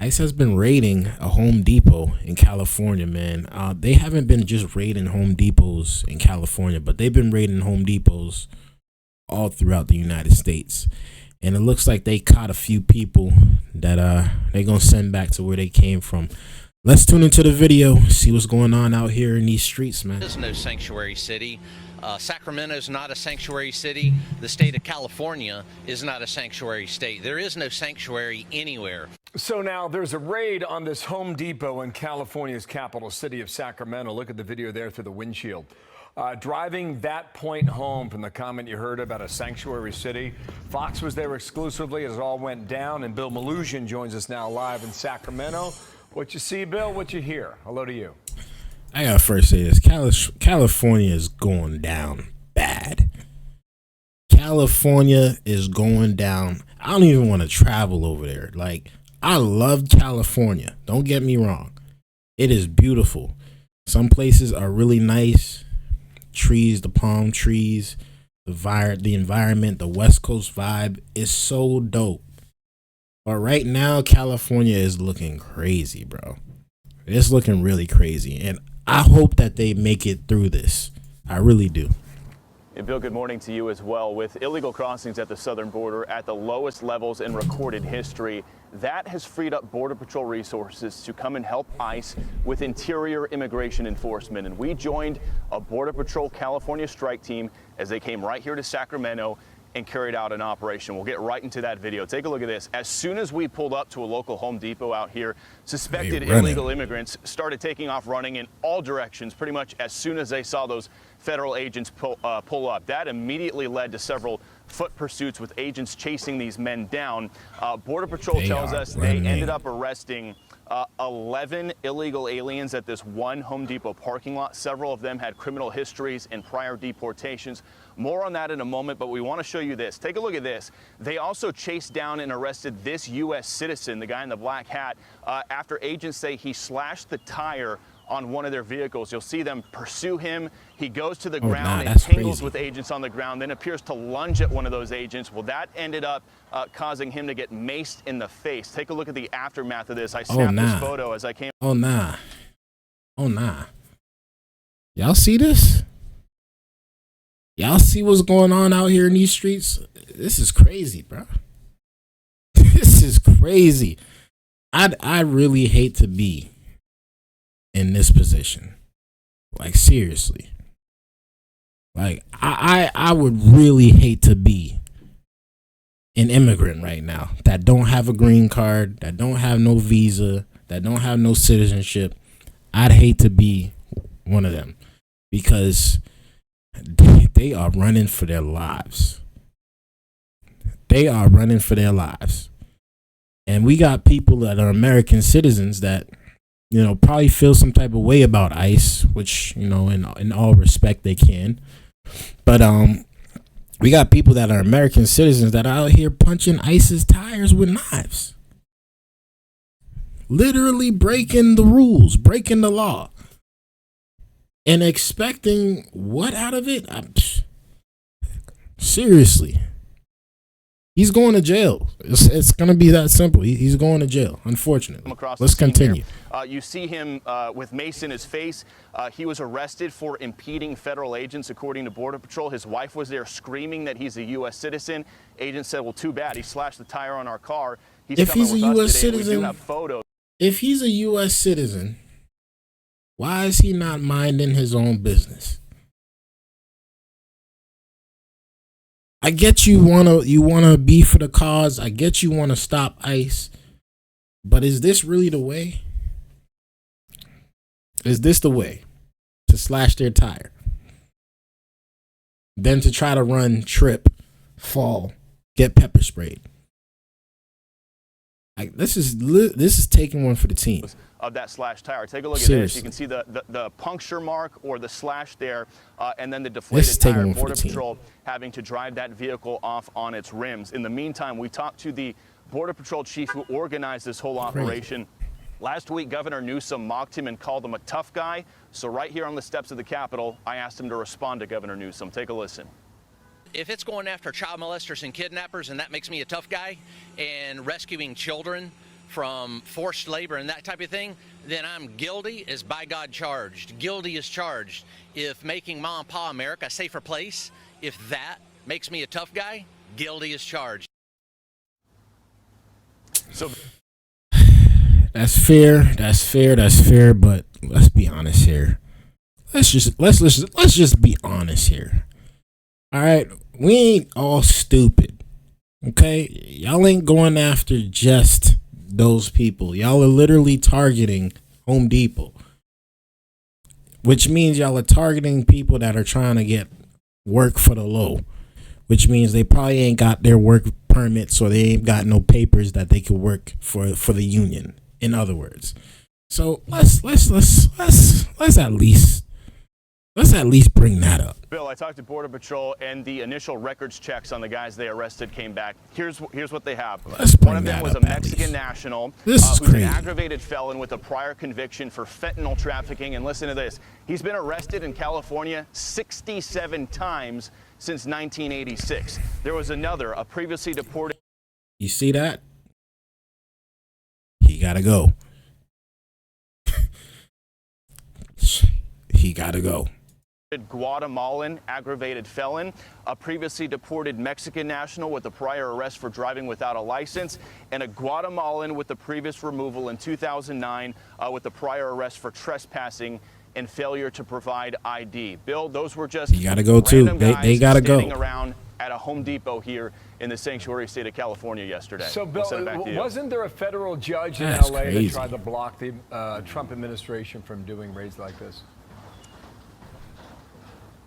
ICE has been raiding a Home Depot in California, man. They haven't been just raiding Home Depots in California, but they've been raiding Home Depots all throughout the United States. And it looks like they caught a few people that they're going to send back to where they came from. Let's tune into the video, see what's going on out here in these streets, man. There's no sanctuary city. Sacramento is not a sanctuary city. The state of California is not a sanctuary state. There is no sanctuary anywhere. So now there's a raid on this Home Depot in California's capital city of Sacramento. Look at the video there through the windshield. Driving that point home from the comment you heard about a sanctuary city. Fox was there exclusively as it all went down, and Bill Malusian joins us now live in Sacramento. What you see, Bill? What you hear? Hello to you. I gotta first say this. California is going down bad. California is going down. I don't even want to travel over there. Like, I love California. Don't get me wrong. It is beautiful. Some places are really nice. Trees, the palm trees, the environment, the West Coast vibe is so dope. But right now, California is looking crazy, bro. It's looking really crazy. And I hope that they make it through this. I really do. And Bill, good morning to you as well. With illegal crossings at the southern border at the lowest levels in recorded history, that has freed up Border Patrol resources to come and help ICE with interior immigration enforcement. And we joined a Border Patrol California strike team as they came right here to Sacramento and carried out an operation. We'll get right into that video. Take a look at this. As soon as we pulled up to a local Home Depot out here, suspected illegal immigrants started taking off running in all directions pretty much as soon as they saw those federal agents pull up. That immediately led to several foot pursuits with agents chasing these men down. Border Patrol tells us they ended up arresting 11 illegal aliens at this one Home Depot parking lot. Several of them had criminal histories and prior deportations. More on that in a moment, but we want to show you this. Take a look at this. They also chased down and arrested this U.S. citizen, the guy in the black hat, after agents say he slashed the tire on one of their vehicles. You'll see them pursue him. He goes to the ground and tangles with agents on the ground, then appears to lunge at one of those agents. Well, that ended up causing him to get maced in the face. Take a look at the aftermath of this. I snapped this photo as I came. Oh, nah. Y'all see this? Y'all see what's going on out here in these streets? This is crazy, bro. This is crazy. I really hate to be in this position. Like, seriously. Like, I would really hate to be an immigrant right now that don't have a green card, that don't have no visa, that don't have no citizenship. I'd hate to be one of them because they are running for their lives. They are running for their lives. And we got people that are American citizens that, you know, probably feel some type of way about ICE, which, you know, in all respect they can. But we got people that are American citizens that are out here punching ICE's tires with knives. Literally breaking the rules, breaking the law. And expecting what out of it? Seriously. He's going to jail. It's going to be that simple. He's going to jail, unfortunately. Let's continue. You see him with mace in his face. He was arrested for impeding federal agents, according to Border Patrol. His wife was there screaming that he's a U.S. citizen. Agents said, well, too bad. He slashed the tire on our car. If he's a U.S. citizen, we do have photos. If he's a U.S. citizen, why is he not minding his own business? I get you wanna be for the cause. I get you wanna stop ICE, but is this really the way? Is this the way to slash their tire? Then to try to run, trip, fall, get pepper sprayed. Like, this is taking one for the team. Of that slashed tire. Take a look at this. You can see the puncture mark or the slash there, and then the deflated tire. Border Patrol having to drive that vehicle off on its rims. In the meantime, we talked to the Border Patrol chief who organized this whole operation. Last week, Governor Newsom mocked him and called him a tough guy. So right here on the steps of the Capitol, I asked him to respond to Governor Newsom. Take a listen. If it's going after child molesters and kidnappers and that makes me a tough guy, and rescuing children from forced labor and that type of thing, then I'm guilty as by God charged. Guilty as charged. If making mom and pa America a safer place, if that makes me a tough guy, guilty as charged. So That's fair, but let's be honest here. Let's just be honest here. All right, we ain't all stupid. Okay? Y'all ain't going after just those people. Y'all are literally targeting Home Depot. Which means y'all are targeting people that are trying to get work for the low. Which means they probably ain't got their work permits, or they ain't got no papers that they could work for the union. In other words, so let's at least bring that up. Bill, I talked to Border Patrol, and the initial records checks on the guys they arrested came back. Here's what they have. One of them was a Mexican national who's an aggravated felon with a prior conviction for fentanyl trafficking. And listen to this. He's been arrested in California 67 times since 1986. There was another, a previously deported. You see that? He gotta go. He gotta go. Guatemalan aggravated felon, a previously deported Mexican national with a prior arrest for driving without a license, and a Guatemalan with a previous removal in 2009 with a prior arrest for trespassing and failure to provide ID. Bill, those were just you gotta go too. They gotta go. Standing around at a Home Depot here in the sanctuary state of California yesterday. So, Bill, wasn't there a federal judge in That's LA crazy. that tried to block the Trump administration from doing raids like this?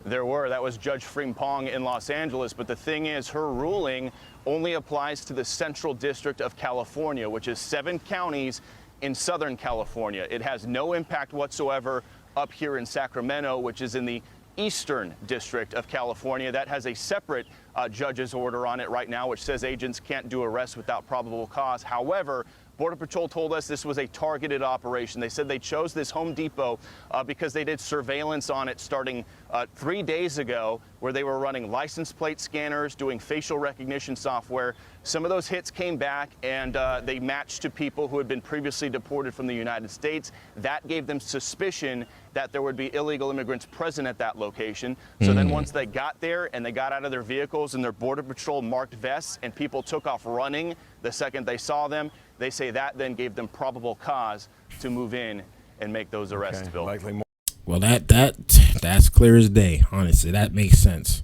There were. That was Judge Frimpong in Los Angeles. But the thing is, her ruling only applies to the Central District of California, which is 7 counties in Southern California. It has no impact whatsoever up here in Sacramento, which is in the Eastern District of California. That has a separate judge's order on it right now, which says agents can't do arrests without probable cause. However, Border Patrol told us this was a targeted operation. They said they chose this Home Depot because they did surveillance on it starting 3 days ago, where they were running license plate scanners, doing facial recognition software. Some of those hits came back, and they matched to people who had been previously deported from the United States. That gave them suspicion that there would be illegal immigrants present at that location. So then once they got there and they got out of their vehicles in their Border Patrol marked vests, and people took off running the second they saw them, they say that then gave them probable cause to move in and make those arrests, Bill. Likely more. Well, that's clear as day. Honestly, that makes sense.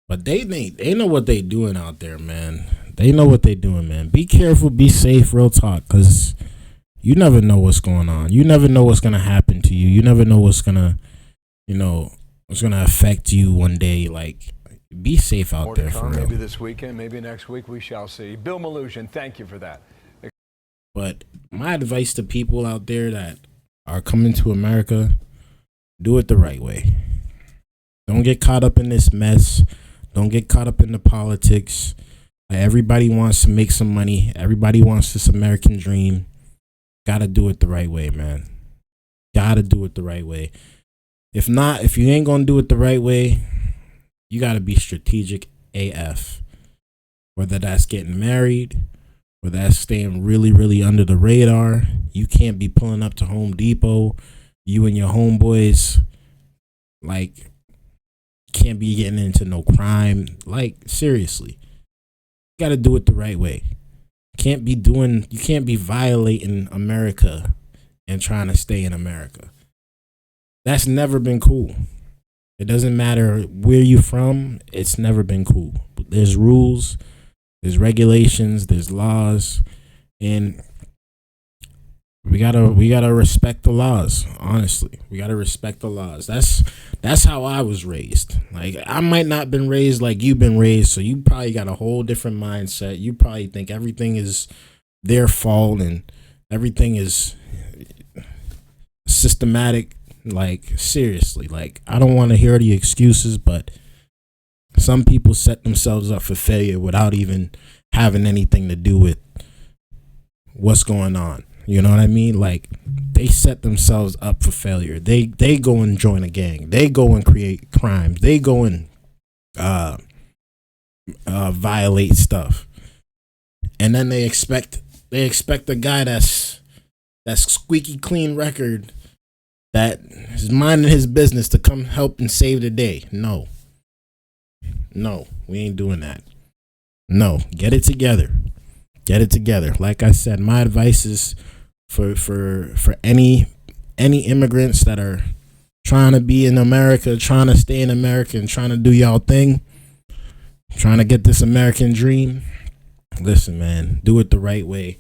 But they know what they doing out there, man. They know what they doing, man. Be careful, be safe, real talk, because you never know what's going on. You never know what's gonna happen to you. You never know what's gonna affect you one day. Like, be safe out there for real. Maybe this weekend, maybe next week, we shall see. Bill Malutian, thank you for that. But my advice to people out there that are coming to America, do it the right way. Don't get caught up in this mess. Don't get caught up in the politics. Everybody wants to make some money. Everybody wants this American dream. Gotta do it the right way, man. Gotta do it the right way. If not, if you ain't gonna do it the right way, you gotta be strategic AF. Whether that's getting married, whether that's staying really, really under the radar. You can't be pulling up to Home Depot. You and your homeboys, like, can't be getting into no crime. Like, seriously. You gotta do it the right way. You can't be violating America and trying to stay in America. That's never been cool. It doesn't matter where you're from, it's never been cool. There's rules, there's regulations, there's laws, and we gotta respect the laws. Honestly, we gotta respect the laws. That's how I was raised. Like, I might not have been raised like you've been raised, so you probably got a whole different mindset. You probably think everything is their fault and everything is systematic. Like, seriously, like, I don't want to hear the excuses, but some people set themselves up for failure without even having anything to do with what's going on. You know what I mean? Like, they set themselves up for failure. They go and join a gang. They go and create crimes. They go and violate stuff. And then they expect They expect a guy that's squeaky clean record, that is minding his business, to come help and save the day. No, we ain't doing that. No, get it together. Get it together. Like I said, my advice is for any immigrants that are trying to be in America, trying to stay in America, and trying to do y'all thing, trying to get this American dream. Listen, man, do it the right way.